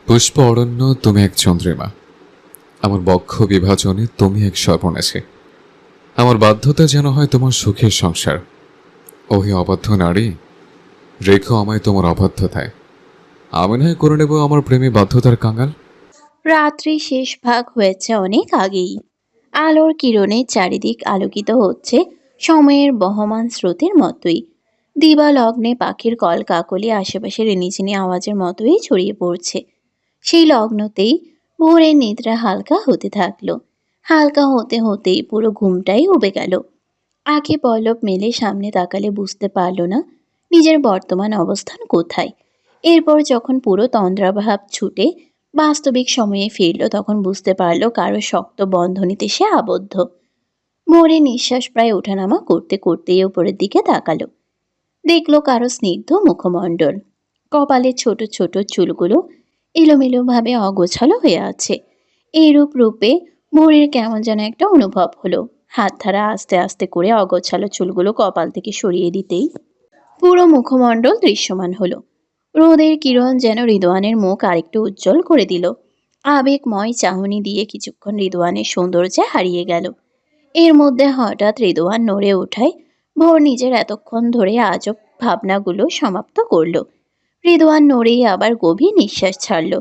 পুষ্প অরণ্য, তুমি এক চন্দ্রিমা। আমার বক্ষ বিভাজনে তুমি এক সর্বনাশী। আমার বাধ্যতা যেন হয় তোমার সুখের সংসার। ওহে অবাধ্য নারী, রেখো আমায় তোমার অবাধ্যতায়। আমি নয় করে নেব আমার প্রেমী বাধ্যতার কাঙাল। রাত্রি শেষ ভাগ হয়েছে অনেক আগেই। আলোর কিরণে চারিদিক আলোকিত হচ্ছে সময়ের বহমান স্রোতের মতোই। দিবালগ্নে পাখির কলকাকলি আশেপাশের রিনিঝিনি আওয়াজের মতোই ছড়িয়ে পড়ছে। সেই লগ্নতেই ভোরের নিদ্রা হালকা হতে থাকলো। হালকা হতে হতেই পুরো ঘুমটাই উবে গেল। আঁখে পলক মেলে সামনে তাকালে বুঝতে পারল না নিজের বর্তমান অবস্থান কোথায়। এরপর যখন পুরো তন্দ্রাভাব ছুটে বাস্তবিক সময়ে ফিরল, তখন বুঝতে পারল কারো শক্ত বন্ধনীতে সে আবদ্ধ। ভোরে নিঃশ্বাস প্রায় ওঠানামা করতে করতেই উপরের দিকে তাকালো। দেখলো কারো স্নিগ্ধ মুখমণ্ডল। কপালে ছোট ছোট চুলগুলো এলোমেলোভাবে অগোছালো হয়ে আছে। এইরূপ রূপে ভোরের কেমন যেন একটা অনুভব হলো। হাত ধারা আস্তে আস্তে করে অগোছালো চুলগুলো কপাল থেকে সরিয়ে দিতেই পুরো মুখমণ্ডল দৃশ্যমান হলো। রোদের কিরণ যেন রিদওয়ানের মুখ আরেকটু উজ্জ্বল করে দিল। আবেগময় চাহনি দিয়ে কিছুক্ষণ রিদওয়ানের সৌন্দর্যে হারিয়ে গেল। এর মধ্যে হঠাৎ রিদওয়ান নড়ে ওঠায় ভোর নিজের এতক্ষণ ধরে আজব ভাবনাগুলো সমাপ্ত করল। রিদওয়ান নড়েই আবার গভীর নিঃশ্বাস ছাড়ল।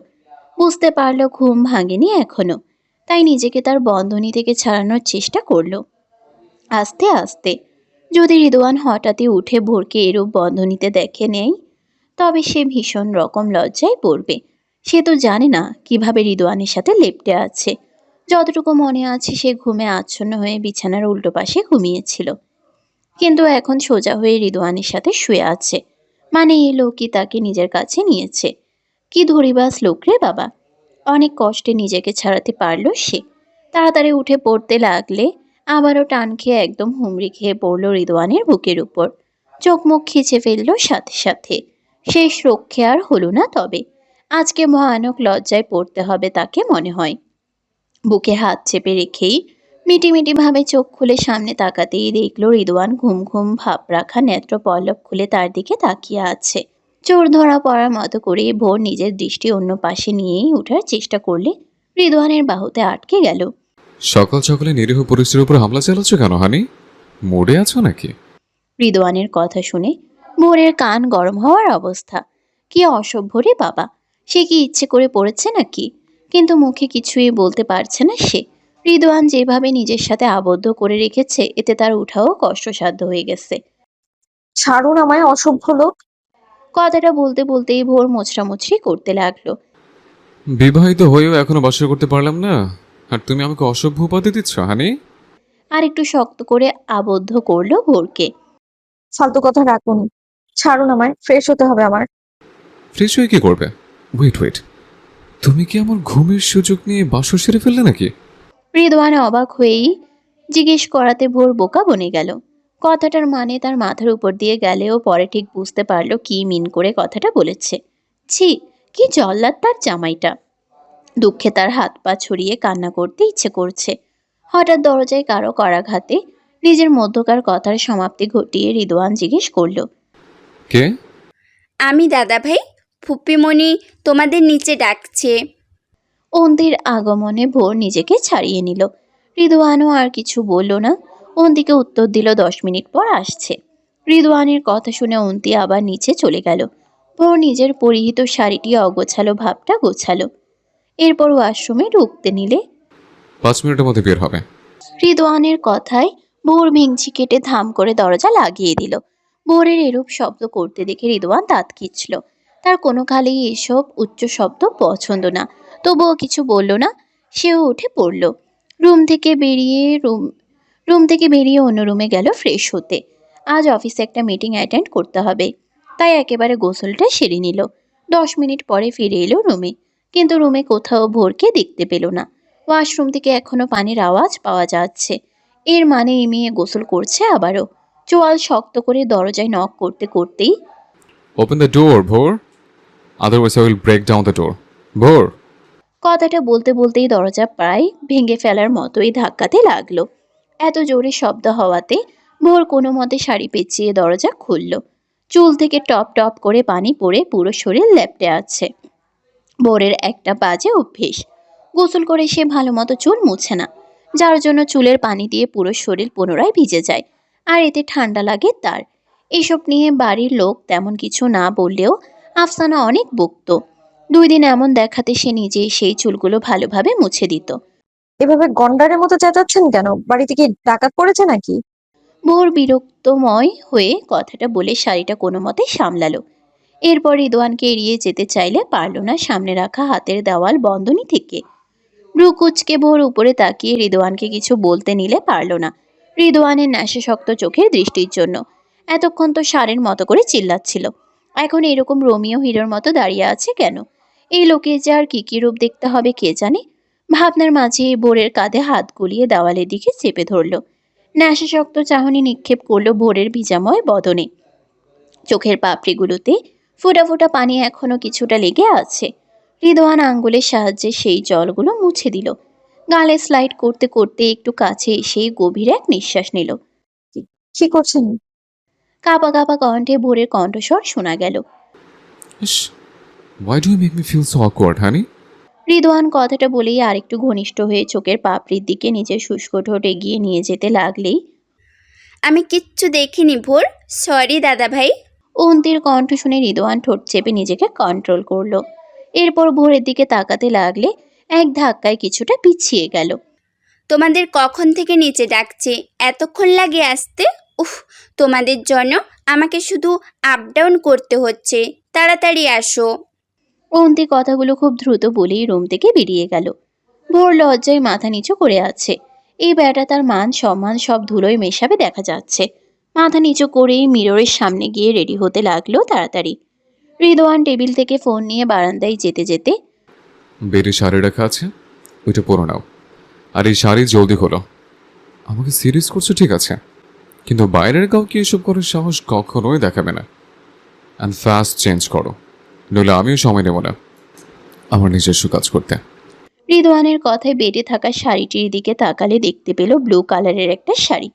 বুঝতে পারল ঘুম ভাঙেনি এখনো, তাই নিজেকে তার বন্ধনী থেকে ছাড়ানোর চেষ্টা করল আস্তে আস্তে। যদি রিদওয়ান হঠাৎই উঠে ভোরকে এরূপ বন্ধনীতে দেখে নেয়, তবে সে ভীষণ রকম লজ্জায় পড়বে। সে তো জানে না কিভাবে রিদওয়ানের সাথে লেপ্টে আছে। যতটুকু মনে আছে সে ঘুমে আচ্ছন্ন হয়ে বিছানার উল্টো পাশে ঘুমিয়েছিল, কিন্তু এখন সোজা হয়ে রিদওয়ানের সাথে শুয়ে আছে। মানে এই লোকই তাকে নিজের কাছে নিয়েছে। কি ধরিবাস লোক রে বাবা! অনেক কষ্টে নিজেকে ছাড়াতে পারল সে। তাড়াতাড়ি উঠে পড়তে লাগলে আবারও টান খেয়ে একদম হুমড়ি খেয়ে পড়ল রিদওয়ানের বুকের উপর। চোখ মুখ খিচে ফেলল সাথে সাথে। শেষ রক্ষে আর হলো না তবে। আজকে ভয়ানক লজ্জায় পড়তে হবে তাকে মনে হয়। বুকে হাত চেপে রেখেই মিটিমিটি ভাবে চোখ খুলে সামনে তাকাতেই দেখলো রিদওয়ান ঘুম ঘুম ভাব রাখা নেত্র পল্লব খুলে তার দিকে তাকিয়ে আছে। চোর ধরা পড়ার মতো করে ভোর নিজের দৃষ্টি অন্য পাশে নিয়েই ওঠার চেষ্টা করলে রিদওয়ানের বাহুতে আটকে গেল। সকাল সকালে নিরীহ পুরুষের উপর হামলা চালাচ্ছ কেন হানি? মোড়ে আছো নাকি? রিদওয়ানের কথা শুনে ভোরের কান গরম হওয়ার অবস্থা। কি অসভ্য রে বাবা! সে কি ইচ্ছে করে পড়েছে নাকি? কিন্তু মুখে কিছুই বলতে পারছে না সে। রিদওয়ান যেভাবে নিজের সাথে আবদ্ধ করে রেখেছে, এতে তার উঠাও কষ্টসাধ্য হয়ে গেছে। ছাড়ুন আমায়, অসভ্য লোক। কথাটা বলতে বলতেই ভোর মোছড়ামুছড়ি করতে লাগলো। বিবাহিত হয়েও এখনো বাসর করতে পারলাম না, আর তুমি আমাকে অসভ্য উপাধি দিচ্ছ হানি? আর একটু শক্ত করে আবদ্ধ করলো ভোরকে। ফালতু কথা রাখুন, ছাড়ুন আমায়, ফ্রেশ হতে হবে আমার। ফ্রেশ হয়ে কি করবে? ওয়েট ওয়েট, তুমি কি আমার ঘুমের সুযোগ নিয়ে বাসর সেরে ফেললে নাকি? রিদওয়ান অবাক হয়েই জিজ্ঞেস করাতে ভোর বোকা বনে গেল। কথাটার মানে তার মাথার উপর দিয়ে গেলেও পরে ঠিক বুঝতে পারলো কি মিন করে কথাটা বলেছে। ছি, কি জল্লাদ তার জামাইটা! দুঃখে তার হাত পা ছড়িয়ে কান্না করতে ইচ্ছে করছে। হঠাৎ দরজায় কারো করাঘাতে নিজের মধ্যকার কথার সমাপ্তি ঘটিয়ে রিদওয়ান জিজ্ঞেস করল, কে? আমি দাদাভাই, ফুপ্পিমণি তোমাদের নিচে ডাকছে। অন্তির আগমনে ভোর নিজেকে ছাড়িয়ে নিল। রিদওয়ানও আর কিছু বলল না। অন্তিকে উত্তর দিল 10 মিনিট পর আসছে। রিদওয়ানের কথা শুনে অন্তি আবার নিচে চলে গেল। ভোর নিজের পরিহিত শাড়িটি অগোছালো ভাবটা গোছালো। এরপর ওয়াশরুমে ঢুকতে নিলে 5 মিনিটের মধ্যে বের হবে। রিদওয়ানের কথায় ভোর ভেঙচি কেটে ধাম করে দরজা লাগিয়ে দিল। ভোরের এরূপ শব্দ করতে দেখে রিদওয়ান দাঁত খিঁচল। তার কোনো কালেই এসব উচ্চ শব্দ পছন্দ না, তবুও কিছু বলল না। সেও উঠে পড়ল। রুম থেকে বেরিয়ে রুম থেকে বেরিয়ে অন্য রুমে গেল ফ্রেশ হতে। আজ অফিসে একটা মিটিং অ্যাটেন্ড করতে হবে, তাই একেবারে গোসলটা সেরে নিল। 10 মিনিট পরে ফিরে এলো রুমে, কিন্তু রুমে কোথাও ভোরকে দেখতে পেল না। ওয়াশরুম থেকে এখনো পানির আওয়াজ পাওয়া যাচ্ছে। এর মানে এই মেয়ে গোসল করছে আবারও। চোয়াল শক্ত করে দরজায় নক করতে করতেই open the door Bhor, otherwise I will break down the door. Bhor! কথাটা বলতে বলতেই দরজা প্রায় ভেঙে ফেলার মতোই ধাক্কাতে লাগলো। এত জোরে শব্দ হওয়াতে ভোর কোনো মতে শাড়ি পেঁচিয়ে দরজা খুলল। চুল থেকে টপ টপ করে পানি পড়ে পুরো শরীর লেপ্টে আছে। ভোরের একটা বাজে অভ্যেস, গোসল করে সে ভালো মতো চুল মুছে না, যার জন্য চুলের পানি দিয়ে পুরো শরীর পুনরায় ভিজে যায়, আর এতে ঠান্ডা লাগে তার। এসব নিয়ে বাড়ির লোক তেমন কিছু না বললেও আফসানা অনেক বকত। 2 দিন এমন দেখাতে সে নিজেই সেই চুলগুলো ভালোভাবে মুছে দিত। এভাবে গন্ডারের মতো চেঁচাচ্ছেন কেন? বাড়িতে কি ডাকাত পড়েছে নাকি? ভোর বিরক্তময় হয়ে কথাটা বলে শাড়িটা কোনো মতে সামলালো। এরপর রিদওয়ানকে এড়িয়ে যেতে চাইলে পারল না সামনে রাখা হাতের দেওয়াল বন্ধনী থেকে। ভ্রু কুঁচকে ভোর উপরে তাকিয়ে রিদওয়ানকে কিছু বলতে নিলে পারল না, রিদওয়ানের নেশাসক্ত চোখের দৃষ্টির জন্য। এতক্ষণ তো ষাঁড়ের মতো করে চিল্লাচ্ছিল, এখন এরকম রোমিও হিরোর মতো দাঁড়িয়ে আছে কেন? এই লোকে যে আর কি কি রূপ দেখতে হবে কে জানে। ভাবনার মাঝে ভোরের কাঁধে হাত গুলিয়ে দেওয়ালের দিকে চেপে ধরল। নেশাসক্ত চাহনি নিক্ষেপ করলো ভোরের ভিজাময় বদনে। চোখের পাপড়িগুলোতে ফোঁটা ফোঁটা পানি এখনো কিছুটা লেগে আছে। রিদওয়ান আঙ্গুলের সাহায্যে সেই জলগুলো মুছে দিল। গালে স্লাইড করতে করতে একটু কাছে এসে গভীর এক নিঃশ্বাস নিল। কি করছেন? কাঁপা কাঁপা কণ্ঠে ভোরের কণ্ঠস্বর শোনা গেল। ইস, why do you make me feel so awkward, honey? Ridwan কথাটা বলেই আরেকটু ঘনিষ্ঠ হয়ে চোখের পাপড়ির দিকে নিজের শুষ্ক ঠোঁট এগিয়ে নিয়ে যেতে লাগলেই আমি কিচ্ছু দেখিনি ভোর, সরি দাদা ভাই। অন্তির কণ্ঠ শুনে রিদওয়ান ঠোঁট চেপে নিজেকে কন্ট্রোল করলো। এরপর ভোরের দিকে তাকাতে লাগলে এক ধাক্কায় কিছুটা পিছিয়ে গেল। তোমাদের কখন থেকে নিচে ডাকছে, এতক্ষণ লাগে আসতে? উফ, তোমাদের জন্য আমাকে শুধু আপ ডাউন করতে হচ্ছে, তাড়াতাড়ি আসো। অন্তি কথাগুলো খুব দ্রুত বলেই রুম থেকে বেরিয়ে গেল। ভোর লজ্জায় মাথা নিচু করে আছে। এই বেটা তার মান সম্মান সব ধুলোয় মেশাবে দেখা যাচ্ছে। মাথা নিচু করেই মিররের সামনে গিয়ে রেডি হতে লাগলো তাড়াতাড়ি। রিদওয়ান টেবিল থেকে ফোন নিয়ে বারান্দায় যেতে যেতে বেডে শাড়ি রাখা আছে, ওইটা পরে নাও। আর এই শাড়ি জলদি হলো। আমাকে সিরিয়াস করছো ঠিক আছে, কিন্তু বাইরের কাউকে এসব করার সাহস কখনোই দেখাবে না। অ্যান্ড ফাস্ট চেঞ্জ করো, নইলে আমিও সময় নেব না আমার নিজস্ব কাজ করতে। রিদওয়ানের কথায় বেডে থাকা শাড়িটির দিকে তাকালে দেখতে পেল ব্লু কালারের একটা শাড়ি।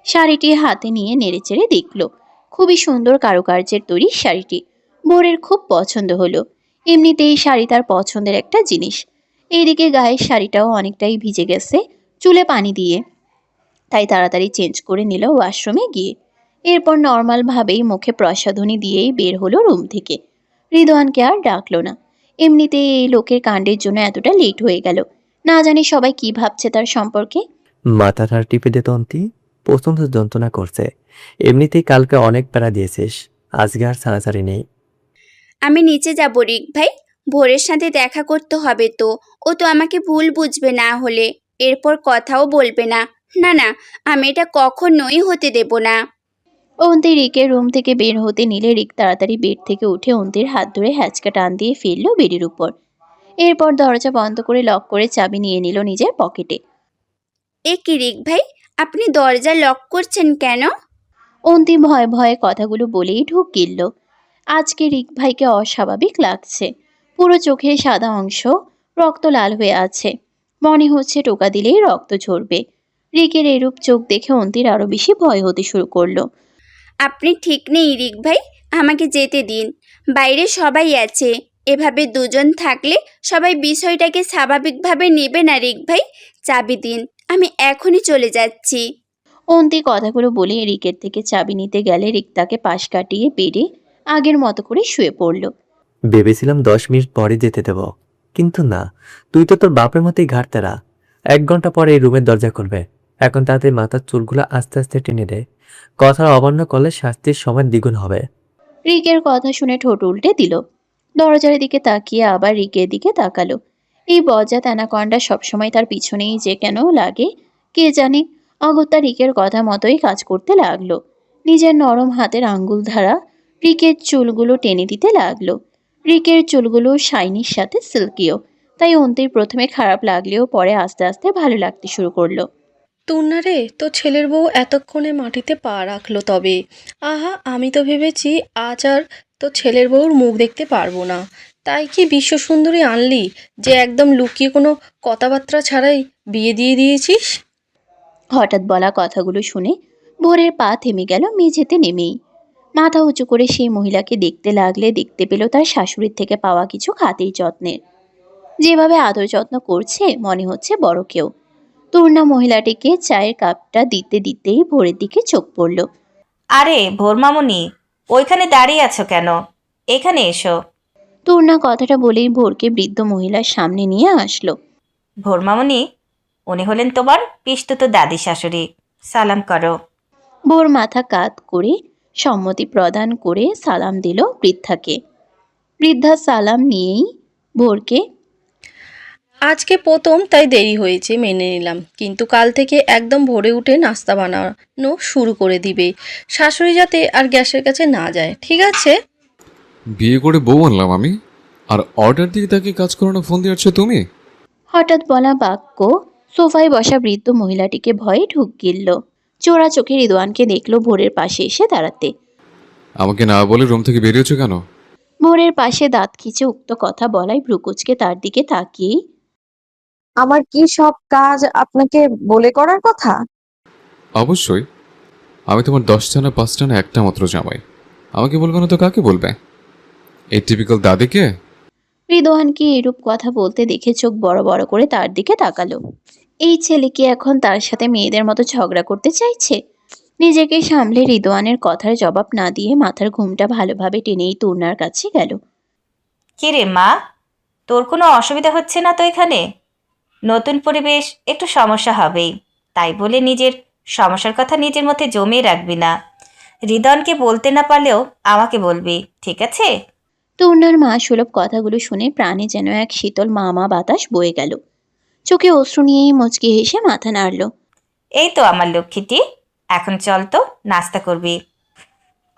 শাড়িটি হাতে নিয়ে নেড়েচেড়ে দেখল। খুবই সুন্দর কারুকার্যের তৈরি শাড়িটি। ভোরের খুব পছন্দ হলো। এমনিতেই শাড়ি তার পছন্দের একটা জিনিস। এইদিকে গায়ের শাড়িটাও অনেকটাই ভিজে গেছে চুলে পানি দিয়ে, তাই তাড়াতাড়ি চেঞ্জ করে নিল ওয়াশরুমে গিয়ে। এরপর নর্মাল ভাবেই মুখে প্রসাধনী দিয়েই বের হলো রুম থেকে। রিদওয়ানকে আর ডাকলো না। এমনিতেই এই লোকের কাণ্ডের জন্য এতটা লেট হয়ে গেল। না জানি সবাই কি ভাবছে তার সম্পর্কে। মাথাটা টিপে দে তন্তি, প্রচণ্ড যন্ত্রণা করছে। এমনিতেই কালকে অনেক প্যারা দিয়েছিস, আজকে আর ছাড়াছাড়ি নেই। আমি নিচে যাব রিক ভাই, ভোরের সাথে দেখা করতে হবে তো। ও তো আমাকে ভুল বুঝবে না হলে, এরপর কথাও বলবে না। না না, আমি এটা কখনোই হতে দেব না। অন্তি রিকের রুম থেকে বের হতে নিলে রিক তাড়াতাড়ি বেড থেকে উঠে অন্তির হাত ধরে হ্যাচকা টান দিয়ে ফেললো বেডের উপর। এরপর দরজা বন্ধ করে লক করে চাবি নিয়ে নিল নিজের পকেটে। এ কি রিক ভাই, আপনি দরজা লক করছেন কেন? অন্তি ভয়ে ভয়ে কথাগুলো বলেই ঢুক গিলল। আজকে রিক ভাইকে অস্বাভাবিক লাগছে। পুরো চোখের সাদা অংশ রক্ত লাল হয়ে আছে। মনে হচ্ছে টোকা দিলেই রক্ত ঝরবে। রিকের এরূপ চোখ দেখে অন্তির আরো বেশি ভয় হতে শুরু করলো। আপনি ঠিক নেই রিক ভাই, আমাকে যেতে দিন। বাইরে সবাই আছে, এভাবে দুজন থাকলে সবাই বিষয়টাকে স্বাভাবিকভাবে নেবে না রিক ভাই। চাবি দিন, আমি এখনই চলে যাচ্ছি। অন্তি কথাগুলো বলে রিকের থেকে চাবি নিতে গেলে রিক তাকে পাশ কাটিয়ে বেডে আগের মতো করে শুয়ে পড়ল। ভেবেছিলাম 10 মিনিট পরে যেতে দেব, কিন্তু না, তুই তো তোর বাপের মতোই ঘাটতেরা। 1 ঘন্টা পরে এই রুমের দরজা খুলবে। এখন তাদের মাথার চুলগুলো আস্তে আস্তে টেনে দে, কথা অমান্য করলে শাস্তির সময় দ্বিগুণ হবে। রিকের কথা শুনে ঠোঁট উল্টে দিল। দরজার দিকে তাকিয়ে আবার রিকের দিকে তাকালো। এই বজ্জাত অ্যানাকন্ডা সবসময় তার পিছনেই যে কেন লাগে কে জানে। অগত্যা রিকের কথা মতোই কাজ করতে লাগলো। নিজের নরম হাতের আঙ্গুল ধারা রিকের চুলগুলো টেনে দিতে লাগলো। রিকের চুলগুলো শাইনির সাথে সিল্কিও, তাই অন্তির প্রথমে খারাপ লাগলেও পরে আস্তে আস্তে ভালো লাগতে শুরু করলো। টুন্না রে, তো ছেলের বউ এতক্ষণে মাটিতে পা রাখলো তবে। আহা, আমি তো ভেবেছি আজ আর তো ছেলের বউর মুখ দেখতে পারবো না। তাই কি বিশ্বসুন্দরী আনলি যে একদম লুকিয়ে কোনো কথাবার্তা ছাড়াই বিয়ে দিয়ে দিয়েছিস? হঠাৎ বলা কথাগুলো শুনে ভোরের পা থেমে গেল মেঝেতে নেমেই। মাথা উঁচু করে সেই মহিলাকে দেখতে লাগলে দেখতে পেল তার শাশুড়ির থেকে পাওয়া কিছু খাতির যত্নের। যেভাবে আদর যত্ন করছে মনে হচ্ছে বড় কেউ। তরুণা মহিলাটিকে চায়ের কাপটা দিতে দিতেই ভোরের দিকে চোখ পড়ল। আরে ভোর মামুনি, ওইখানে দাঁড়িয়ে আছো কেন? এখানে এসো। তরুণা কথাটা বলেই ভোরকে বৃদ্ধ মহিলার সামনে নিয়ে আসলো। ভোর মামুনি, উনি হলেন তোমার পিসতুতো দাদি শাশুড়ি। সালাম করো। ভোর মাথা কাত করে সম্মতি প্রদান করে সালাম দিল বৃদ্ধাকে। বৃদ্ধা সালাম নিয়েই ভোরকে, আজকে প্রথম তাই দেরি হয়েছে মেনে নিলাম, কিন্তু কাল থেকে একদম ভোরে উঠে নাস্তা বানানো শুরু করে দিবে, শাশুড়ি যাতে আর গ্যাসের কাছে না যায়, ঠিক আছে? বিয়ে করে বউ আনলাম আমি, আর অর্ডার দিয়ে তাকে কাজ করানো ফোন দিয়েছ তুমি? হঠাৎ বলা বাক্য সোফায় বসা বৃদ্ধ মহিলাটিকে ভয়ে ঢুক গিলল। চোরা চোখে রিদওয়ানকে দেখলো ভোরের পাশে এসে দাঁড়াতে। আমাকে না বলে রুম থেকে বেরিয়েছো কেন? ভোরের পাশে দাঁত খিচে উক্ত কথা বলায় ভ্রুকুচকে তার দিকে তাকিয়েই, আমার কি সব কাজ আপনাকে বলে করার কথা? অবশ্যই। আমি তোমার 10টা না 5টা না একটা মাত্র জামাই। আমাকে বলবে না তো কাকে বলবে? এই টিপিক্যাল দাদিকে? রিদওয়ানকে এরূপ কথা বলতে দেখে চোখ বড় বড় করে তার দিকে তাকালো। এই ছেলে কি এখন তার সাথে মেয়েদের মতো ঝগড়া করতে চাইছে? নিজেকে সামলে রিদওয়ানের কথার জবাব না দিয়ে মাথার ঘুমটা ভালোভাবে টেনেই তূর্ণার কাছে গেল। কি রে মা, তোর কোনো অসুবিধা হচ্ছে না তো এখানে? নতুন পরিবেশ, একটু সমস্যা হবেই। তাই বলে নিজের সমস্যার কথা নিজের মধ্যে জমিয়ে রাখবি না। হৃদয়কে বলতে না পারলেও আমাকে বলবি, ঠিক আছে? তূর্ণার মা সুলভ কথাগুলো শুনে প্রাণে যেন এক শীতল মামা বাতাস বয়ে গেল। চোখে অশ্রু নিয়েই মুচকি হেসে মাথা নাড়ল। এই তো আমার লক্ষ্মীটি, এখন চল তো নাস্তা করবি।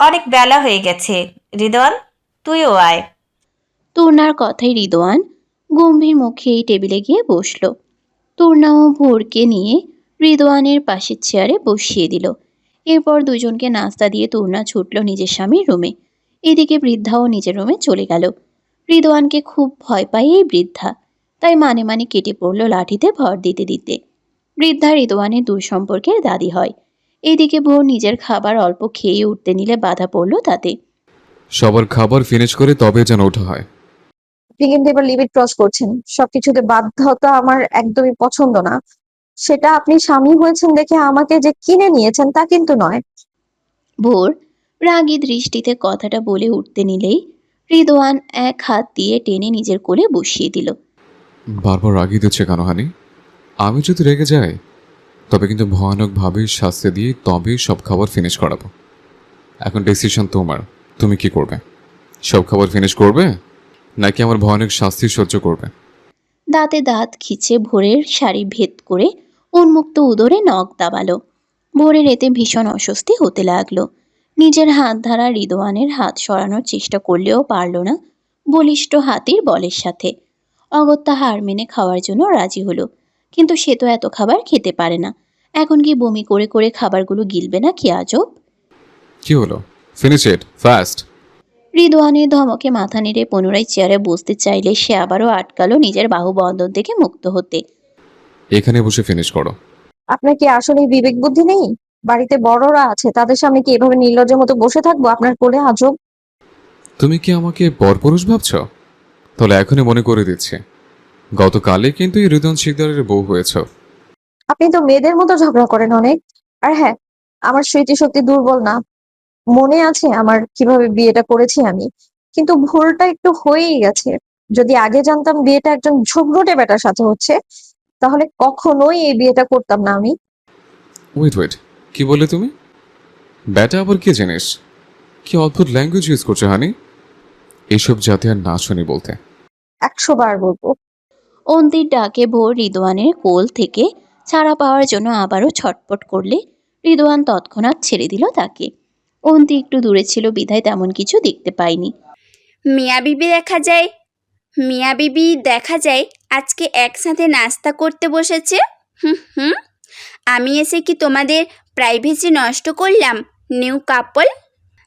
অনেক বেলা হয়ে গেছে। হৃদয়, তুইও আয়। তূর্ণার কথায় রিদওয়ান গম্ভীর মুখে এই টেবিলে গিয়ে বসল। তূর্ণাও ভোরকে নিয়ে রিদওয়ানের পাশের চেয়ারে বসিয়ে দিল। এরপর দুজনকে নাস্তা দিয়ে তূর্ণা ছুটল নিজের স্বামীর রুমে। এদিকে বৃদ্ধাও নিজের রুমে চলে গেল। রিদওয়ানকে খুব ভয় পায় এই বৃদ্ধা, তাই মানে মানে কেটে পড়ল লাঠিতে ভর দিতে দিতে। বৃদ্ধা রিদওয়ানের দূর সম্পর্কের দাদি হয়। এদিকে ভোর নিজের খাবার অল্প খেয়ে উঠতে নিলে বাধা পড়ল তাতে। সবার খাবার ফিনিশ করে তবে যেন ওঠা হয়। আপনি কিন্তু এবার লিমিট ক্রস করছেন। সবকিছুতে বাধ্যতা আমার একদমই পছন্দ না। সেটা আপনি স্বামী হয়েছেন দেখে আমাকে যে কিনে নিয়েছেন তা কিন্তু নয়। ভোর রাগী দৃষ্টিতে কথাটা বলে উঠতে নিলেই রিদওয়ান এক হাত দিয়ে টেনে নিজের কোলে বসিয়ে দিল। বারবার রাগিয়ে দিচ্ছে কেন হানি? আমি যদি রেগে যাই তবে কিন্তু ভয়ানকভাবে শাস্তি দিয়ে তবেই সব খাবার ফিনিশ করাবো। এখন ডিসিশন তোমার, তুমি কি করবে? সব খাবার ফিনিশ করবে নাকি আমার ভয়ানক শাস্তি সহ্য করবে? দাঁতে দাঁত খিচে ভোরের শাড়ি ভেদ করে উন্মুক্ত উদরে নখ দাবালো। ভোরের এতে ভীষণ অস্বস্তি হতে লাগলো। নিজের হাত ধারা রিদওয়ানের হাত সরানোর চেষ্টা করলেও পারল না বলিষ্ঠ হাতির বলের সাথে। অগত্যা হার মেনে খাওয়ার জন্য রাজি হলো। কিন্তু সে তো এত খাবার খেতে পারে না। এখন কি বমি করে করে খাবারগুলো গিলবে না কি আজব? কি হলো? Finish it fast. রিদওয়ানের ধমকে মাথা নেড়ে পুনরায় চেয়ারে বসতে চাইলে সে আবারও আটকালো নিজের বাহুবন্ধন থেকে মুক্ত হতে। এখানে বসে ফিনিশ করো। আপনার কি আসলে বিবেক বুদ্ধি নেই? বাড়িতে বড়রা আছে, তাদের সামনে কি এভাবে নির্লজ্জের মতো বসে থাকবো আপনার কোলে? আজব। তুমি কি আমাকে পরপুরুষ ভাবছ? তাহলে এখনই মনে করে দিচ্ছে, গতকালে কিন্তু এই হৃদয় শিকদারের বউ হয়েছ। আপনি তো মেয়েদের মতো ঝগড়া করেন অনেক। আর হ্যাঁ, আমার স্মৃতিশক্তি দুর্বল না। মনে আছে আমার কিভাবে বিয়েটা করেছি আমি। কিন্তু ভুলটা একটু হয়েই গেছে। যদি আগে জানতাম বিয়েটা একজন ঝগড়টে বেটার সাথে হচ্ছে, তাহলে কখনোই এই বিয়েটা করতাম না আমি। ওয়েট ওয়েট, কি বললে তুমি? ব্যাটা আবার কি জিনিস? কি অদ্ভুত ল্যাঙ্গুয়েজ ইউজ করছো হানি। এইসব জাতি আর না শুনি বলতে। 100 বার বলবো। অন্তির ডাকে ভোর রিদওয়ানের কোল থেকে ছাড়া পাওয়ার জন্য আবারও ছটপট করলে রিদওয়ান তৎক্ষণাৎ ছেড়ে দিল তাকে। অন্তি একটু দূরে ছিল বিধায় তেমন কিছু দেখতে পায়নি। মিয়া বিবি দেখা যায় আজকে একসাথে নাস্তা করতে বসেছে। হুম হুম, আমি এসে কি তোমাদের প্রাইভেসি নষ্ট করলাম? নিউ কাপল।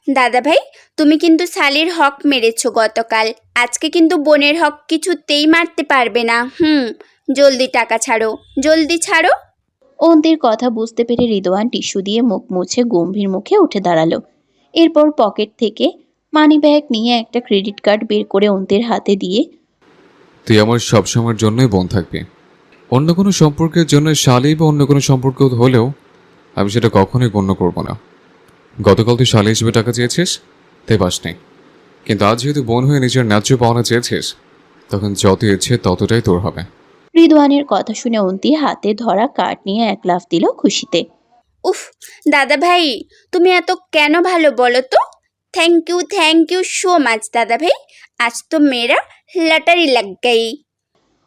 দাদা ভাই, তুমি কিন্তু শালির হক মেরেছো গতকাল। আজকে কিন্তু বোনের হক কিছুতেই মারতে পারবে না। জলদি টাকা ছাড়ো, জলদি ছাড়ো। অন্তির কথা বুঝতে পেরে রিদওয়ান টিস্যু দিয়ে মুখ মুছে গম্ভীর মুখে উঠে দাঁড়ালো। এরপর পকেট থেকে মানিব্যাগ নিয়ে একটা ক্রেডিট কার্ড বের করে অন্তির হাতে দিয়ে, তুই আমার সবসময়ের জন্যই বোন থাকবি। অন্য কোনো সম্পর্কের জন্য শালি বা অন্য কোনো সম্পর্ক হলেও আমি সেটা কখনোই গণ্য করব না। গতকাল তুই শালি হিসেবে টাকা চেয়েছিস, তাই পাসনি। কিন্তু আজ যেহেতু বোন হয়ে নিজের ন্যায্য পাওনা চেয়েছিস, তখন যত ইচ্ছে ততটাই তোর হবে। রিদওয়ানের কথা শুনে অন্তি হাতে ধরা কার্ড নিয়ে এক লাফ দিল খুশিতে। উফ, দাদা ভাই, তুমি এত কেন ভালো বলো তো? থ্যাংক ইউ সো মাচ দাদা ভাই। আজ তো মেয়েরা লটারি লাগ গই।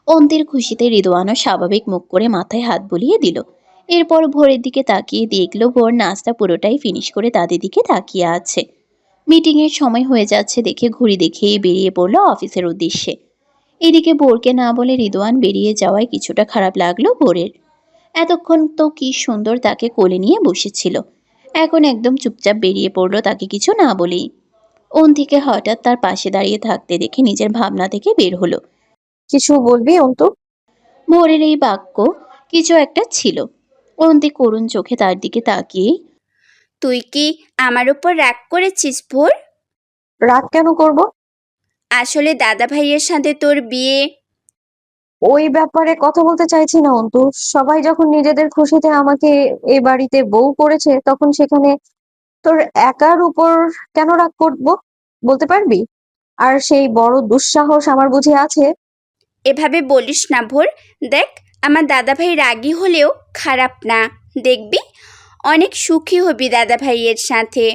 অন্তির খুশিতে রিদওয়ানও স্বাভাবিক মুখ করে মাথায় হাত বুলিয়ে দিল। এরপর ভোরের দিকে তাকিয়ে দেখলো ভোর নাস্তা পুরোটাই ফিনিশ করে তাদের দিকে তাকিয়ে আছে। মিটিংয়ের সময় হয়ে যাচ্ছে দেখে ঘড়ি দেখেই বেরিয়ে পড়লো অফিসের উদ্দেশ্যে। এদিকে ভোরকে না বলে রিদওয়ান বেরিয়ে যাওয়ায় কিছুটা খারাপ লাগলো ভোরের। এতক্ষণ তো কি সুন্দর তাকে কোলে নিয়ে বসেছিল, এখন একদম চুপচাপ বেরিয়ে পড়লো তাকে কিছু না বলেই। অন্তিকে হঠাৎ তার পাশে দাঁড়িয়ে থাকতে দেখে নিজের ভাবনা থেকে বের হলো। কিছু বলবি অন্তু? ভোরের এই বাক্য কিছু একটা ছিল। অন্তি করুণ চোখে তার দিকে তাকিয়ে, তুই কি আমার উপর রাগ করেছিস ভোর? রাগ কেন করব? আসলে দাদা ভাইয়ের সাথে তোর বিয়ে। ওই ব্যাপারে কথা বলতে চাইছি না অন্তু। সবাই যখন নিজেদের খুশিতে আমাকে এ বাড়িতে বউ করেছে, তখন সেখানে তোর একার উপর কেন রাগ করবো বলতে পারবি? আর সেই বড় দুঃসাহস আমার বুঝি আছে? এভাবে বলিস না ভোর। দেখ, আমার দাদা ভাই রাগী হলেও খারাপ না। দেখবি অনেক সুখী হবি দাদা ভাইয়ের সাথে।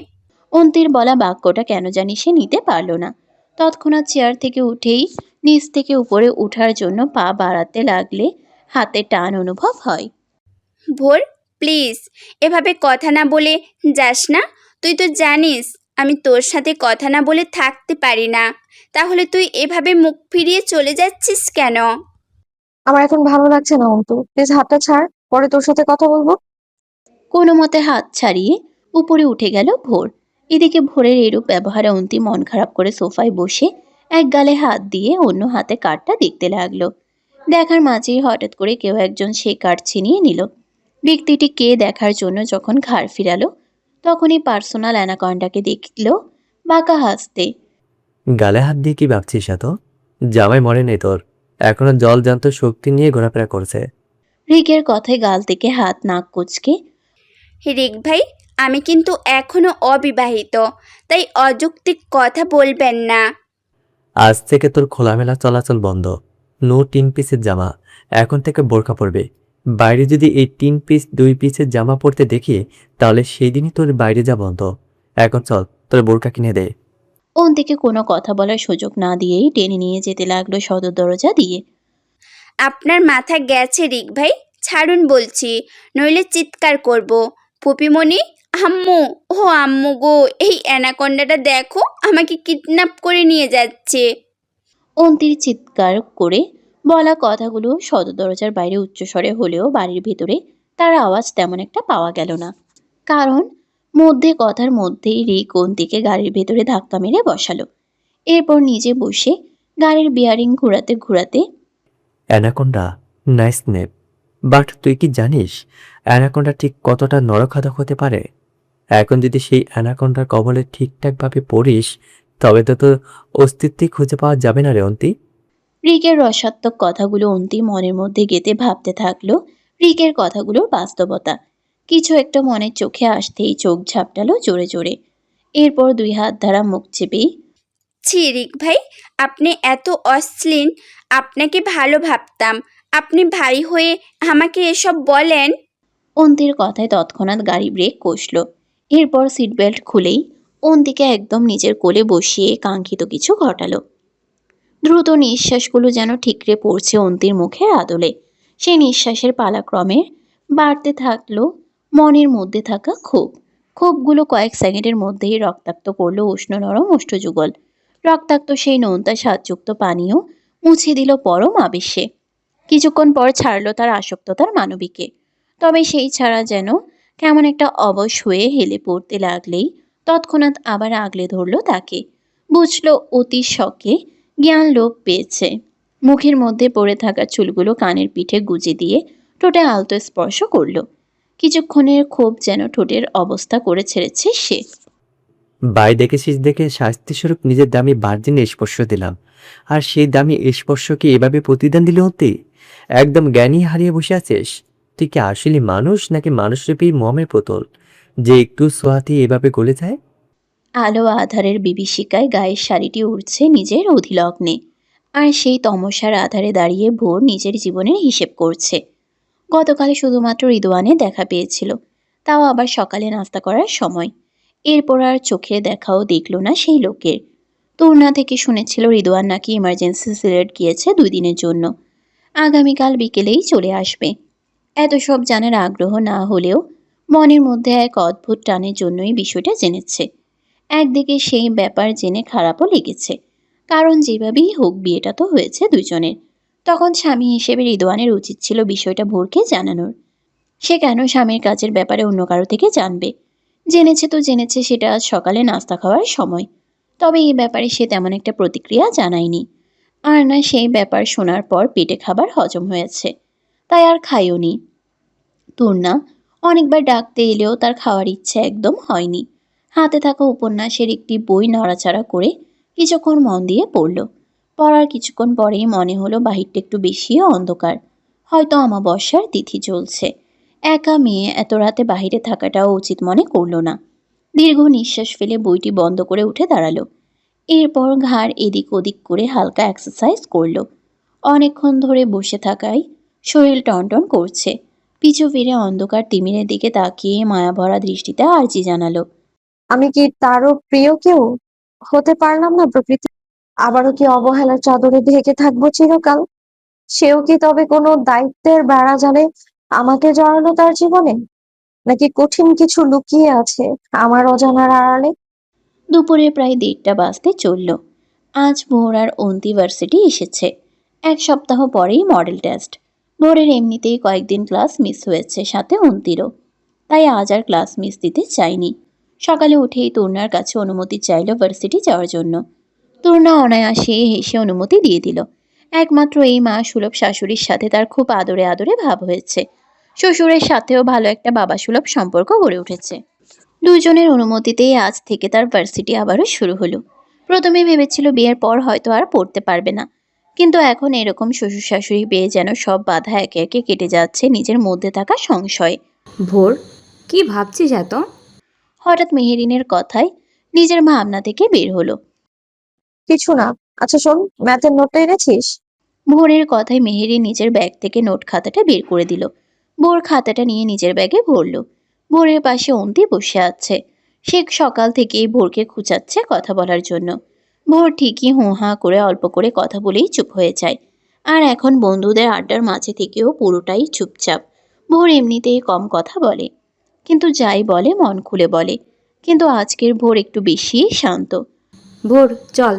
অন্তির বলা বাক্যটা কেন জানি সে নিতে পারল না। তৎক্ষণাৎ চেয়ার থেকে উঠেই নিচ থেকে উপরে উঠার জন্য পা বাড়াতে লাগলে হাতে টান অনুভব হয়। ভোর, প্লিজ এভাবে কথা না বলে যাস না। তুই তো জানিস আমি তোর সাথে কথা না বলে থাকতে পারি না। তাহলে তুই এভাবে মুখ ফিরিয়ে চলে যাচ্ছিস কেন? আমার এখন ভালো লাগছে না অন্তু, প্লিজ হাতটা ছাড়, পরে তোর সাথে কথা বলবো। কোনো মতে হাত ছাড়িয়ে উপরে উঠে গেল ভোর। এদিকে ভোরের এরূপ ব্যবহারে অন্তি মন খারাপ করে সোফায় বসে এক গালে হাত দিয়ে অন্য হাতে কার্ডটা দেখতে লাগলো। দেখার মাঝেই হঠাৎ করে কেউ একজন সেই কার্ড ছিনিয়ে নিল। ব্যক্তিটি কে দেখার জন্য যখন ঘাড় ফিরালো, তখনই পার্সোনাল অ্যানাকন্ডাকে দেখলো বাঁকা হাসতে। গালে হাত দিয়ে কি ভাবছিস এত? জামাই মরে নেই তোর, এখনো জল জ্যান্ত শক্তি নিয়ে ঘোরাফেরা করছে। রিকের কথায় গাল থেকে হাত নাক কুচকে, রিক ভাই, আমি কিন্তু এখনো অবিবাহিত, তাই অযৌক্তিক কথা বলবেন না। আজ থেকে তোর খোলামেলা চলাচল বন্ধ। নো 3 পিসের জামা, এখন থেকে বোরকা পরবে। বাইরে যদি এই 3 পিস 2 পিসের জামা পরতে দেখি, তাহলে সেই দিনই তোর বাইরে যা বন্ধ। এখন চল, তোর বোরকা কিনে দে। অন্তিকে কোনো কথা বলার সুযোগ না দিয়েই টেনে নিয়ে যেতে লাগলো সদর দরজা দিয়ে। আপনার মাথা গেছে রিক ভাই, ছাড়ুন বলছি, নইলে চিৎকার করব। ফুপিমণি, আম্মু, ও আম্মু গো, এই অ্যানাকন্ডাটা দেখো, আমাকে কিডন্যাপ করে নিয়ে যাচ্ছে। অন্তির চিৎকার করে বলা কথাগুলো সদর দরজার বাইরে উচ্চস্বরে হলেও বাড়ির ভেতরে তার আওয়াজ তেমন একটা পাওয়া গেল না। কারণ মধ্যে কথার মধ্যেই রিক অন্তিকে গাড়ির ভেতরে ধাক্কা মেরে বসালো। এরপর নিজে বসে গাড়ির বিয়ারিং ঘোরাতে ঘোরাতে, অ্যানাকোন্ডা, নাইস নেপ। বাট তুই কি জানিস অ্যানাকোন্ডা ঠিক কতটা নরখাদক হতে পারে? এখন যদি সেই অ্যানাকোন্ডার কবলে ঠিকঠাকভাবে পড়িস, তবে তো তোর অস্তিত্বই খুঁজে পাওয়া যাবে না রে অন্তি। রিকের রসাত্মক কথাগুলো অন্তি মনের মধ্যে গেঁথে ভাবতে থাকলো রিকের কথাগুলোর বাস্তবতা। কিছু একটা মনের চোখে আসতেই চোখ ঝাপটালো জোরে জোরে। এরপর দুই হাত দ্বারা মুখ চেপেই, ছি রিক ভাই, আপনি এত অশ্লীল। আপনাকে ভালো ভাবতাম, আপনি ভাই হয়ে আমাকে এসব বলেন। অন্তির কথায় তৎক্ষণাৎ গাড়ি ব্রেক কষল। এরপর সিট বেল্ট খুলেই অন্তিকে একদম নিজের কোলে বসিয়ে কাঙ্ক্ষিত কিছু ঘটালো। দ্রুত নিঃশ্বাসগুলো যেন ঠিকরে পড়ছে অন্তির মুখের আদলে। সেই নিঃশ্বাসের পালাক্রমে বাড়তে থাকলো মনের মধ্যে থাকা ক্ষোভ। ক্ষোভগুলো কয়েক সেকেন্ডের মধ্যেই রক্তাক্ত করলো উষ্ণ নরম ওষ্ঠযুগল। রক্তাক্ত সেই নোনতা স্বাদযুক্ত পানীয় মুছে দিল পরম আবেশে। কিছুক্ষণ পর ছাড়লো তার আসক্ততার মানবীকে। তবে সেই ছাড়া যেন কেমন একটা অবশ হয়ে হেলে পড়তে লাগলেই তৎক্ষণাৎ আবার আগলে ধরলো তাকে। বুঝলো অতি শখে জ্ঞান লোপ পেয়েছে। মুখের মধ্যে পড়ে থাকা চুলগুলো কানের পিঠে গুজে দিয়ে ঠোঁটে আলতো স্পর্শ করলো। কিছুক্ষণের ক্ষোভ যেন ঠোঁটের অবস্থা করে ছেড়েছে সে। বাই দেখেছিস দেখে শাস্তিস্বরূপ নিজের দামি ভার্জিনে স্পর্শ দিলাম, আর সেই দামি স্পর্শকে এভাবে প্রতিদান দিলে হতে একদম জ্ঞানী হারিয়ে বসে আছিস। তুই কি আসলে মানুষ নাকি মানুষরূপী মমের বোতল যে একটু ছোঁয়াতে এভাবে গলে যায়? আলো আধারের বিভীষিকায় গায়ের শাড়িটি উড়ছে নিজের অধিলগ্নে, আর সেই তমসার আধারে দাঁড়িয়ে ভোর নিজের জীবনের হিসেব করছে। গতকাল শুধুমাত্র রিদওয়ানে দেখা পেয়েছিল, তাও আবার সকালে নাস্তা করার সময়। এরপর আর চোখের দেখাও দেখল না সেই লোকের। তুর্না থেকে শুনেছিল রিদওয়ান নাকি ইমার্জেন্সি সিলেট গিয়েছে 2 দিনের জন্য, আগামীকাল বিকেলেই চলে আসবে। এত সব জানার আগ্রহ না হলেও মনের মধ্যে এক অদ্ভুত টানের জন্যই বিষয়টা জেনেছে। একদিকে সেই ব্যাপার জেনে খারাপও লেগেছে, কারণ যেভাবেই হোক বিয়েটা তো হয়েছে দুজনের। তখন স্বামী হিসেবে রিদওয়ানের উচিত ছিল বিষয়টা ভোরকে জানানোর। সে কেন স্বামীর কাজের ব্যাপারে অন্য কারো থেকে জানবে? জেনেছে তো জেনেছে, সেটা আজ সকালে নাস্তা খাওয়ার সময়। তবে এই ব্যাপারে সে তেমন একটা প্রতিক্রিয়া জানায়নি। আর না সেই ব্যাপার শোনার পর পেটে খাবার হজম হয়েছে, তাই আর খাইওনি। তুর্না অনেকবার ডাকতে এলেও তার খাওয়ার ইচ্ছে একদম হয়নি। হাতে থাকা উপন্যাসের একটি বই নড়াচড়া করে কিছুক্ষণ মন দিয়ে পড়ল। পড়ার কিছুক্ষণ পরেই মনে হলো বাহিরটা একটু বেশি অন্ধকার, হয়তো অমাবস্যার তিথি চলছে। একা মেয়ে এত রাতে বাহিরে থাকাটাও উচিত মনে করল না। দীর্ঘ নিঃশ্বাস ফেলে বইটি বন্ধ করে উঠে দাঁড়ালো। এরপর ঘাড় এদিক ওদিক করে হালকা এক্সারসাইজ করলো। অনেকক্ষণ ধরে বসে থাকায় শরীর টনটন করছে। পিছু ফিরে অন্ধকার তিমিরের দিকে তাকিয়ে মায়াভরা দৃষ্টিতে আর্জি জানালো। আমি কি তারও প্রিয় কেউ হতে পারলাম না প্রকৃতি? আবারও কি অবহেলার চাদরে ঢেকে থাকবো চিরকাল? সেও কি তবে কোনো দায়িত্বের বেড়া জালে আমাকে জড়ালো তার জীবনে? নাকি কঠিন কিছু লুকিয়ে আছে আমার অজানার আড়ালে? দুপুরে প্রায় 1:30 বাজতে চলল। আজ ভোর আর অন্তি ভার্সিটি এসেছে। 1 সপ্তাহ পরেই মডেল টেস্ট। ভোরের এমনিতেই কয়েকদিন ক্লাস মিস হয়েছে, সাথে অন্তিরও। তাই আজ আর ক্লাস মিস দিতে চাইনি। সকালে উঠেই তূর্ণার কাছে অনুমতি চাইল ভার্সিটি যাওয়ার জন্য। তূর্ণা অনায়াসে হেসে অনুমতি দিয়ে দিল। একমাত্র এই মা সুলভ শাশুড়ির সাথে তার খুব আদরে আদরে ভাব হয়েছে। শ্বশুরের সাথেও ভালো একটা বাবা সুলভ সম্পর্ক গড়ে উঠেছে। দুজনের অনুমতিতেই আজ থেকে তার ভার্সিটি আবারও শুরু হলো। প্রথমে ভেবেছিল বিয়ের পর হয়তো আর পড়তে পারবে না, কিন্তু এখন এরকম শ্বশুর শাশুড়ি পেয়ে যেন সব বাধা একে একে কেটে যাচ্ছে নিজের মধ্যে থাকা সংশয়। ভোর, কি ভাবছিস এত? হঠাৎ মেহেরিনের কথায় নিজের ভাবনা থেকে বের হলো। কিছু না। আচ্ছা শোন, ম্যাথের নোটটা এনেছিস? ভোরের কথায় মেহেরি নিজের ব্যাগ থেকে নোট খাতাটা বের করে দিল। ভোর খাতাটা নিয়ে নিজের ব্যাগে ভরল। ভোরের পাশে অন্তি বসে আছে। সে সকাল থেকেই ভোরকে খুঁচাচ্ছে কথা বলার জন্য। ভোর ঠিকই হুঁ হাঁ করে অল্প করে কথা বলেই চুপ হয়ে যায়। আর এখন বন্ধুদের আড্ডার মাঝে থেকেও পুরোটাই চুপচাপ। ভোর এমনিতেই কম কথা বলে, কিন্তু যাই বলে মন খুলে বলে। কিন্তু আজকের ভোর একটু বেশি শান্ত। ভোর, চল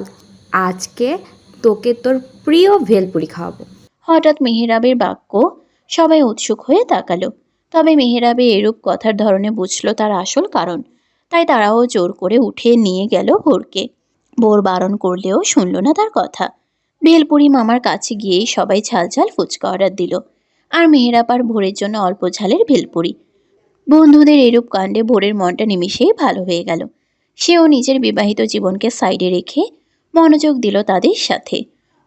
আজকে তোকে তোর প্রিয় ভেলপুরি খাওয়াবো। হঠাৎ মেহেরাবের বাক্য সবাই উৎসুক হয়ে তাকালো। তবে মেহেরাবে এরূপ কথার ধরনে বুঝলো তার আসল কারণ। তাই তারাও জোর করে উঠে নিয়ে গেল ভোরকে। ভোর বারণ করলেও শুনল না তার কথা। ভেলপুরি মামার কাছে গিয়েই সবাই ঝাল ঝাল ফুচকা অর্ডার দিল। আর মেহেরাব আর ভোরের জন্য অল্প ঝালের ভেলপুরি। বন্ধুদের এরূপ কাণ্ডে ভোরের মনটা নিমিষেই ভালো হয়ে গেল। সেও নিজের বিবাহিত জীবনকে সাইডে রেখে মনোযোগ দিল তাদের সাথে।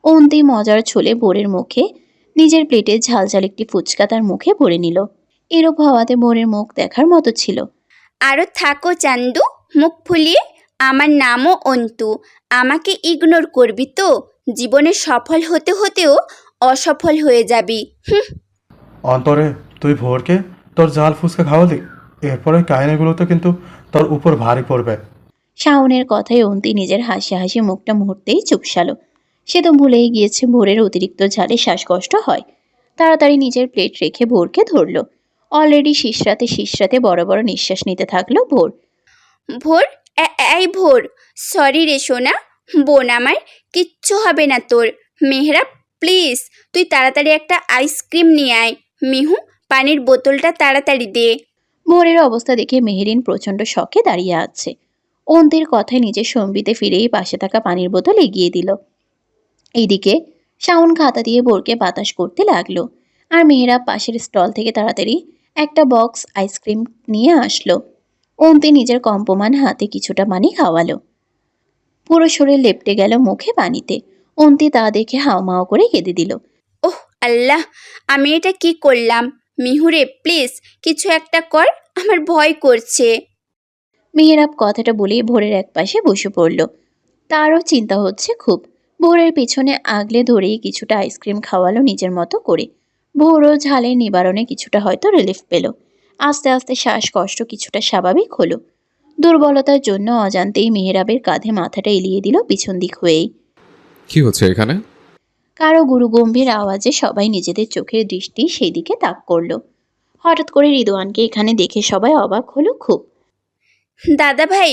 অন্তিম মজার ছলে ভোরের মুখে নিজের প্লেটে ঝালঝাল একটি ফুচকা তার মুখে ভরে নিল। এরূপ হওয়াতে ভোরের মুখ দেখার মতো ছিল। আরও থাকো চান্দু, মুখ ফুলিয়ে। আমার নামও অন্তু। আমাকে ইগনোর করবি তো? জীবনে সফল হতে হতেও অসফল হয়ে যাবি। অন্তরে, তুই ভোরকে তোর জাল ফুচকা খাওয়ালি, এরপরে কাহিনীগুলোতে কিন্তু তোর উপর ভারী পড়বে। শাওনের কথায় অন্তি নিজের হাসি হাসি মুখটা মুহূর্তেই চুপসালো। সে তো ভুলেই গিয়েছে ভোরের অতিরিক্ত ঝালে শ্বাসকষ্ট হয়। তাড়াতাড়ি নিজের প্লেট রেখে ভোরকে ধরল। অলরেডি শিশরাতে বড় বড় নিঃশ্বাস নিতে থাকলো ভোর। ভোর, এই ভোর, সরি রে সোনা, বোন আমার, কিচ্ছু হবে না তোর। মেহরাব প্লিজ, তুই তাড়াতাড়ি একটা আইসক্রিম নিয়ে আয়। মিহু, পানির বোতলটা তাড়াতাড়ি দে। ভোরের অবস্থা দেখে মেহেরিন প্রচণ্ড শকে দাঁড়িয়ে আছে। অন্তির কথায় নিজের সম্বিতে ফিরেই পাশে থাকা পানির বোতল এগিয়ে দিল। এইদিকে শাওন খাতা দিয়ে ভোরকে বাতাস করতে লাগলো। আর মেহেরাব পাশের স্টল থেকে তাড়াতাড়ি একটা বক্স আইসক্রিম নিয়ে আসলো। অন্তি নিজের কম্পমান হাতে কিছুটা পানি খাওয়ালো। পুরো শরীর লেপ্টে গেল মুখে পানিতে। অন্তি তা দেখে হাউমাউ করে কেঁদে দিল। ওহ আল্লাহ, আমি এটা কি করলাম? মিহুরে প্লিজ কিছু একটা কর, আমার ভয় করছে। মেহেরাব কথাটা বলেই ভোরের একপাশে বসে পড়ল। তারও চিন্তা হচ্ছে খুব। ভোরের পিছনে আগলে ধরেই কিছুটা আইসক্রিম খাওয়ালো নিজের মতো করে। ভোরও ঝালের নিবারণে কিছুটা হয়তো রিলিফ পেল। আস্তে আস্তে শ্বাসকষ্ট কিছুটা স্বাভাবিক হলো। দুর্বলতার জন্য অজান্তেই মেহেরাবের কাঁধে মাথাটা এলিয়ে দিল পিছন দিক হয়েই। কি হচ্ছে এখানে? কারো গুরুগম্ভীর আওয়াজে সবাই নিজেদের চোখের দৃষ্টি সেই দিকে তাক করল। হঠাৎ করে রিদওয়ানকে এখানে দেখে সবাই অবাক হলো খুব। দাদা ভাই।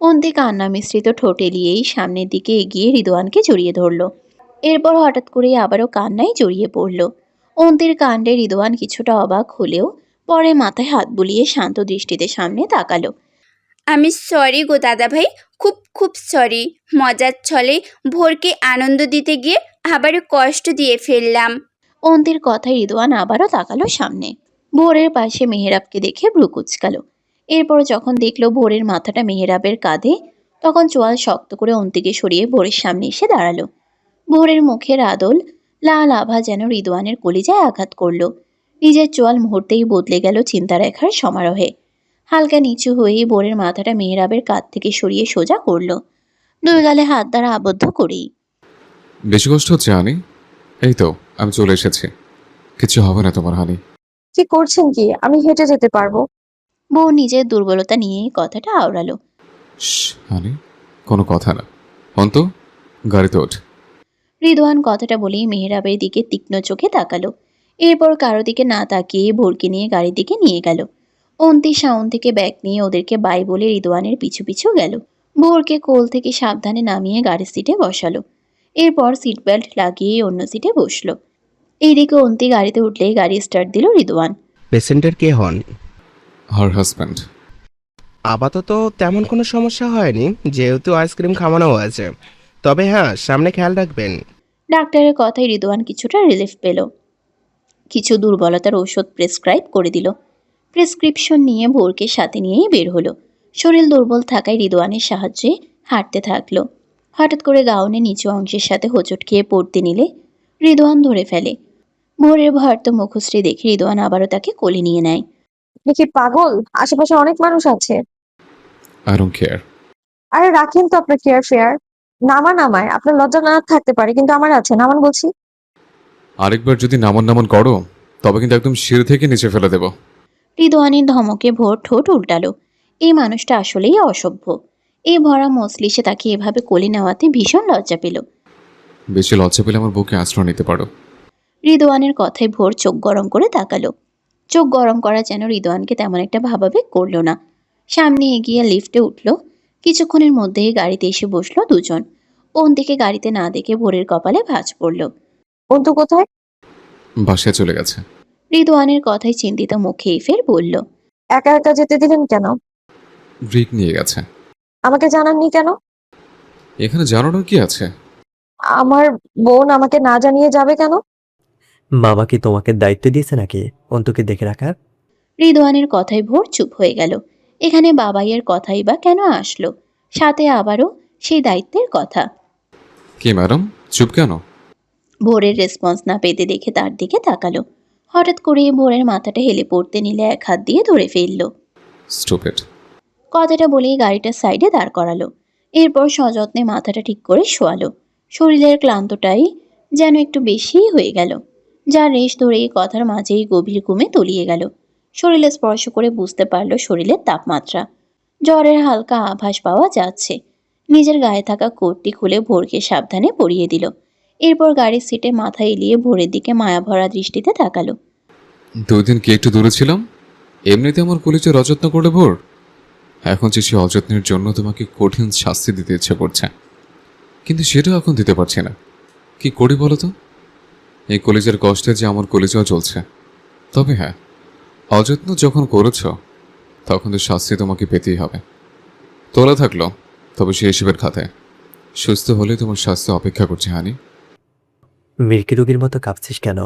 অন্তি কান্না মিশ্রিত ঠোঁট এলিয়েই সামনের দিকে এগিয়ে রিদওয়ানকে জড়িয়ে ধরল। এরপর হঠাৎ করেই আবারও কান্নায় জড়িয়ে পড়ল। অন্তির কাণ্ডে রিদওয়ান কিছুটা অবাক হলেও পরে মাথায় হাত বুলিয়ে শান্ত দৃষ্টিতে সামনে তাকালো। আমি সরি গো দাদা ভাই, খুব খুব সরি। মজার ছলে ভোরকে আনন্দ দিতে গিয়ে আবারও কষ্ট দিয়ে ফেললাম। অন্তির কথায় রিদওয়ান আবারও তাকালো সামনে। ভোরের পাশে মেহেরাবকে দেখে ভ্রু কুঁচকালো। এরপর যখন দেখলো ভোরের মাথাটা মেহেরাবের কাঁধে, তখন চোয়াল শক্ত করে অন্তিকে সরিয়ে ভোরের সামনে এসে দাঁড়ালো। ভোরের মুখের আদল লাল আভা যেন রিদওয়ানের কলিজায় আঘাত করলো। নিজের চোয়াল মুহূর্তেই বদলে গেল চিন্তারেখার সমারোহে। হালকা নিচু হয়েই ভোরের মাথাটা মেহেরাবের কাঁধ থেকে সরিয়ে সোজা করলো, দুই গালে হাত দ্বারা আবদ্ধ করেই। বেশি কষ্ট হচ্ছে হানি? এই তো আমি চলে এসেছি, কিছু হবে না তোমার হানি। কি করছেন কি? আমি হেঁটে যেতে পারবো। বউ নিজের দুর্বলতা নিয়ে কথাটা আওড়ালো। হানি, কোনো কথা না। অন্ত, গাড়িতে ওঠ। রিদওয়ান কথাটা বলেই মেহেরাবের দিকে তীক্ষ্ণ চোখে তাকালো। এরপর কারো দিকে না তাকিয়ে ভোরকে নিয়ে গাড়ির দিকে নিয়ে গেল। অন্তি শাওন থেকে ব্যাগ নিয়ে ওদেরকে বাই বলে রিদওয়ানের পিছু পিছু গেল। ভোরকে কোল থেকে সাবধানে নামিয়ে গাড়ির সিটে বসালো। এরপর সিট বেল্ট লাগিয়ে অন্য সিটে বসলো। এইদিকে অন্তি গাড়িতে উঠলেই গাড়ি স্টার্ট দিল রিদওয়ান। পেশেন্টের কে হন? Her husband. আপাতত তেমন কোনো সমস্যা হয়নি, যেহেতু আইসক্রিম খাওয়ানো হয়েছে। তবে হ্যাঁ, সামনে খেয়াল রাখবেন। ডাক্তারের কথায় রিদওয়ান কিছুটা রিলিফ পেল। কিছু দুর্বলতার ঔষধ প্রেসক্রাইব করে দিল। প্রেসক্রিপশন নিয়ে ভোরকে সাথে নিয়েই বের হলো। শরীর দুর্বল থাকায় রিদওয়ানের সাহায্যে হাঁটতে থাকলো। হঠাৎ করে গাউনের নিচু অংশের সাথে হোঁচট খেয়ে পড়তে নিলে রিদওয়ান ধরে ফেলে। ভোরের ভয়ার্ত মুখশ্রী দেখে রিদওয়ান আবারও তাকে কোলে নিয়ে নেয়। আপনি কি পাগল? আশেপাশে অনেক মানুষ আছে। I don't care. আরে রাখেন তো আপনার কেয়ার ফেয়ার। নামায় আপনার লজ্জা না থাকতে পারে, কিন্তু আমার আছে। নামান বলছি। আরেকবার যদি নামন নামন করো তবে কিন্তু একদম সিঁড়ি থেকে নিচে ফেলে দেব। রিদওয়ানের ধমকে ভোর ঠোঁট উল্টালো। এই মানুষটা আসলেই অসভ্য। এই ভরা মজলিসে তাকে এভাবে কোলে নেওয়াতে ভীষণ লজ্জা পেল। বেশি লজ্জা পেলে আমার বুকে আশ্রয় নিতে পারো। রিদওয়ানের কথায় ভোর চোখ গরম করে তাকালো। চোখ গরম করা যেন রিদওয়ানকে তেমন একটা ভাবাবেগ করলো না। সামনে এগিয়ে লিফটে উঠল। কিছুক্ষণের মধ্যেই গাড়িতে এসে বসলো দুজন। অন্তিকে গাড়িতে না দেখে ভোরের কপালে ভাঁজ পড়ল। অন্তু কোথায়? বাসায় চলে গেছে। রিদওয়ানের কথায় চিন্তিত মুখে ফের বলল। একা একা যেতে দিলেন কেন? ব্রিক নিয়ে গেছে। আমাকে জানাননি কেন? এখানে জানানোর কি আছে? আমার বোন আমাকে না জানিয়ে যাবে কেন? মামা কি তোমাকে দায়িত্ব দিয়েছে নাকি অন্তুকে দেখে রাখার? রিদওয়ানের কথায় ভোর চুপ হয়ে গেল। এখানে বাবাইয়ের কথাই বা কেন আসলো? সাথে আবারও সেই দায়িত্বের কথা। কি ম্যাডাম, চুপ কেন? ভোরের রেসপন্স না পেতে দেখে তার দিকে তাকালো। হঠাৎ করে ভোরের মাথাটা হেলে পড়তে নিলে এক হাত দিয়ে ধরে ফেলল। স্টুপিড। কথাটা বলেই গাড়িটার সাইডে দাঁড় করালো। এরপর সযত্নে মাথাটা ঠিক করে শোয়ালো। শরীরের ক্লান্তটাই যেন একটু বেশিই হয়ে গেল, যার রেশ ধরেই কথার মাঝেই গভীর ঘুমে তলিয়ে গেল। শরীরে স্পর্শ করে বুঝতে পারল শরীরের তাপমাত্রা। জ্বরের হালকা আভাস পাওয়া যাচ্ছে। নিজের গায়ে থাকা কোটটি খুলে ভোরকে সাবধানে পরিয়ে দিল। এরপর গাড়ির সিটে মাথা এলিয়ে ভোরের দিকে মায়াভরা দৃষ্টিতে তাকালো। 2 দিন কি একটু দূরে ছিলাম, এমনিতে আমার কলিজের অযত্ন করলে ভোর। এখন যে সে অযত্নের জন্য তোমাকে কঠিন শাস্তি দিতে ইচ্ছে করছে, কিন্তু সেটাও এখন দিতে পারছি না। কি করি বলো তো? এই কলিজের কষ্টে যে আমার কলিজাও চলছে। তবে হ্যাঁ, অযত্ন যখন করেছ তখন তো শাস্তি তোমাকে পেতেই হবে। তোলা থাকলো তবে সে হিসেবের খাতায়। সুস্থ হলে তোমার শাস্তি অপেক্ষা করছে হানি। মির্কি রোগীর মতো কাঁপছিস কেন?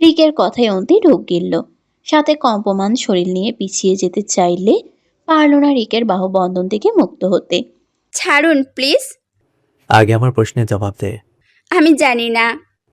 রিকের কথায় অন্তি ঢোক গিলল, সাথে কম্পমান শরীর নিয়ে পিছিয়ে যেতে চাইলে পারল না রিকের বাহুবন্ধন থেকে মুক্ত হতে। ছাড়ুন প্লিজ। আগে আমার প্রশ্নের জবাব দে। আমি জানি না